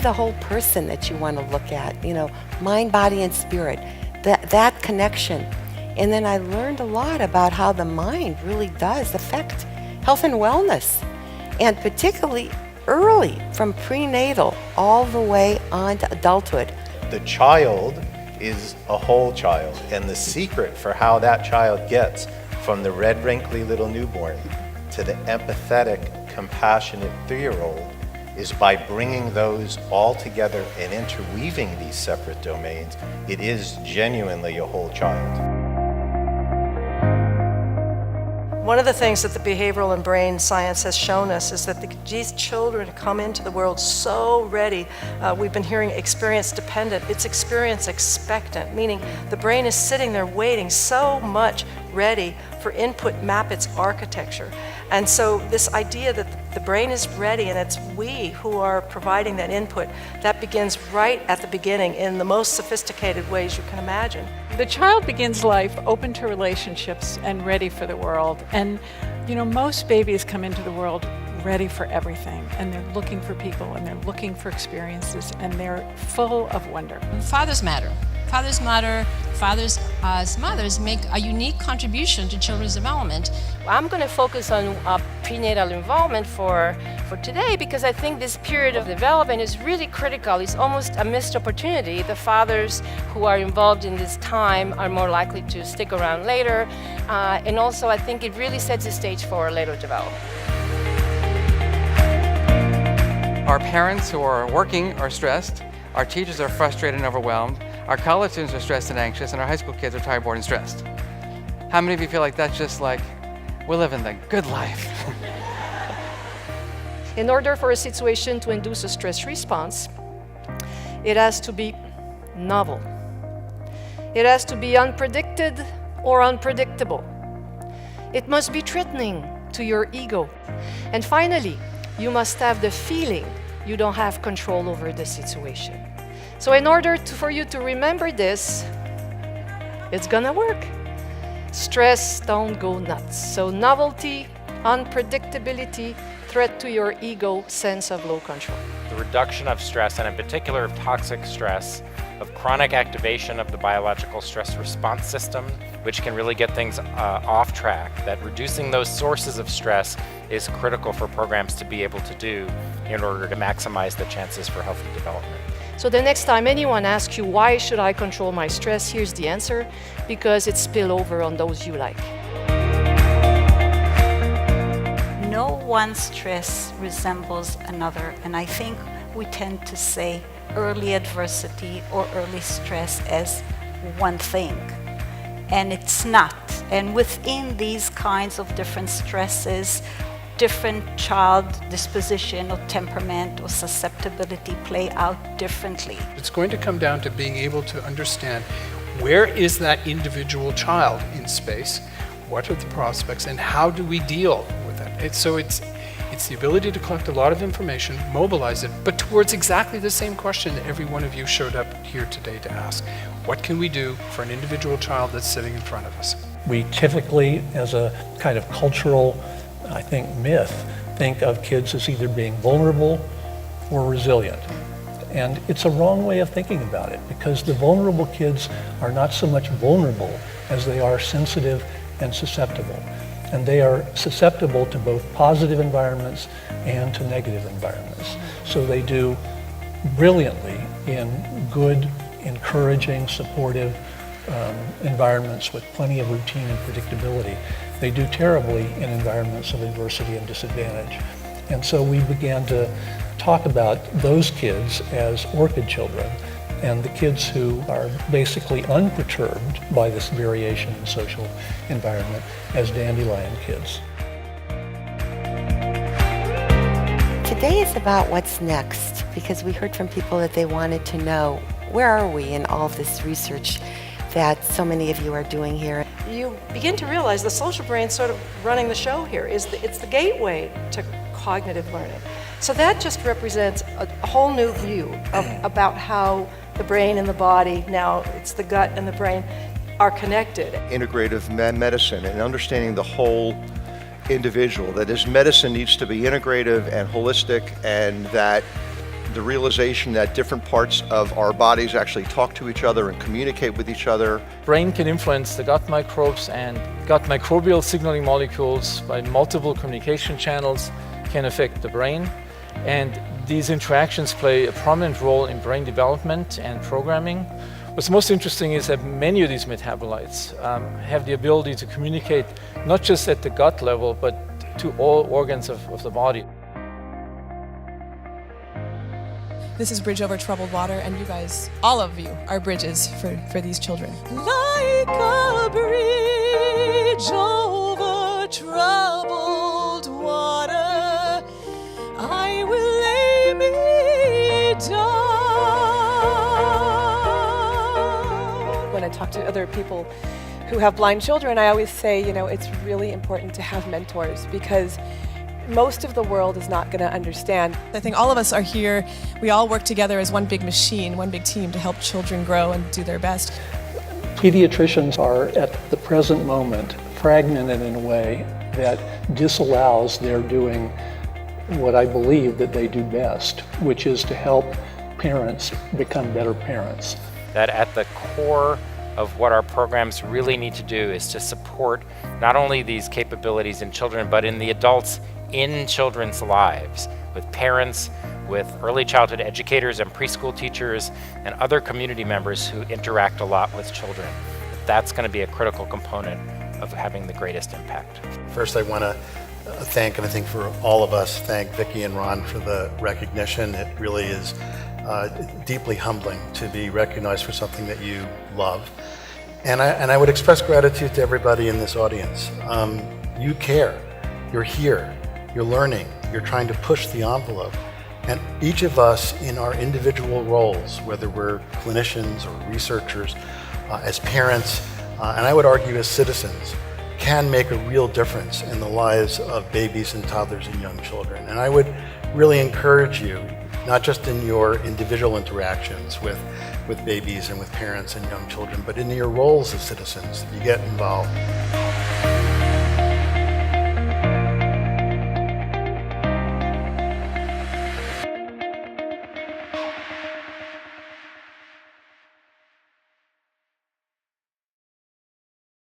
the whole person that you want to look at, mind, body, and spirit, that connection. And then I learned a lot about how the mind really does affect health and wellness, and particularly early, from prenatal all the way on to adulthood. The child is a whole child, and the secret for how that child gets from the red, wrinkly little newborn to the empathetic, compassionate 3-year-old is by bringing those all together and interweaving these separate domains. It is genuinely a whole child. One of the things that the behavioral and brain science has shown us is that these children come into the world so ready. We've been hearing experience dependent. It's experience expectant, meaning the brain is sitting there waiting so much ready for input, map its architecture. And so this idea that the brain is ready and it's we who are providing that input, that begins right at the beginning in the most sophisticated ways you can imagine. The child begins life open to relationships and ready for the world. And most babies come into the world ready for everything, and they're looking for people, and they're looking for experiences, and they're full of wonder. Fathers matter. Fathers matter. Fathers as mothers make a unique contribution to children's development. I'm going to focus on prenatal involvement for today, because I think this period of development is really critical. It's almost a missed opportunity. The fathers who are involved in this time are more likely to stick around later, and also I think it really sets the stage for later development. Our parents who are working are stressed, our teachers are frustrated and overwhelmed, our college students are stressed and anxious, and our high school kids are tired, bored, and stressed. How many of you feel like that's just like, we're living the good life? In order for a situation to induce a stress response, it has to be novel. It has to be unpredicted or unpredictable. It must be threatening to your ego. And finally, you must have the feeling you don't have control over the situation. So in order for you to remember this, it's gonna work. Stress don't go nuts. So novelty, unpredictability, threat to your ego, sense of low control. The reduction of stress, and in particular of toxic stress, of chronic activation of the biological stress response system, which can really get things off track. That reducing those sources of stress is critical for programs to be able to do in order to maximize the chances for healthy development. So the next time anyone asks you, why should I control my stress? Here's the answer: because it spills over on those you like. No one stress resembles another, and I think we tend to say early adversity or early stress as one thing, and it's not. And within these kinds of different stresses, different child disposition or temperament or susceptibility play out differently. It's going to come down to being able to understand where is that individual child in space, what are the prospects, and how do we deal with it. So it's the ability to collect a lot of information, mobilize it, but towards exactly the same question that every one of you showed up here today to ask. What can we do for an individual child that's sitting in front of us? We typically, as a kind of cultural, I think, myth, think of kids as either being vulnerable or resilient. And it's a wrong way of thinking about it, because the vulnerable kids are not so much vulnerable as they are sensitive and susceptible. And they are susceptible to both positive environments and to negative environments. So they do brilliantly in good, encouraging, supportive environments with plenty of routine and predictability. They do terribly in environments of adversity and disadvantage. And so we began to talk about those kids as orchid children, and the kids who are basically unperturbed by this variation in social environment as dandelion kids. Today is about what's next, because we heard from people that they wanted to know, where are we in all of this research that so many of you are doing here? You begin to realize the social brain sort of running the show here. It's the gateway to cognitive learning. So that just represents a whole new view about how the brain and the body, now it's the gut and the brain, are connected. Integrative medicine and understanding the whole individual, that this medicine needs to be integrative and holistic, and that the realization that different parts of our bodies actually talk to each other and communicate with each other. Brain can influence the gut microbes, and gut microbial signaling molecules by multiple communication channels can affect the brain. And these interactions play a prominent role in brain development and programming. What's most interesting is that many of these metabolites have the ability to communicate not just at the gut level, but to all organs of the body. This is Bridge Over Troubled Water, and you guys, all of you, are bridges for these children. Like a bridge over troubled water, I will lay me down. When I talk to other people who have blind children, I always say, it's really important to have mentors, because most of the world is not going to understand. I think all of us are here. We all work together as one big machine, one big team to help children grow and do their best. Pediatricians are, at the present moment, fragmented in a way that disallows their doing what I believe that they do best, which is to help parents become better parents. That at the core of what our programs really need to do is to support not only these capabilities in children, but in the adults in children's lives, with parents, with early childhood educators and preschool teachers, and other community members who interact a lot with children. That's going to be a critical component of having the greatest impact. First, I want to thank, and I think for all of us, thank Vicki and Ron for the recognition. It really is deeply humbling to be recognized for something that you love. And I would express gratitude to everybody in this audience. You care, you're here, you're learning, you're trying to push the envelope. And each of us in our individual roles, whether we're clinicians or researchers, as parents, and I would argue as citizens, can make a real difference in the lives of babies and toddlers and young children. And I would really encourage you, not just in your individual interactions with babies and with parents and young children, but in your roles as citizens, that you get involved.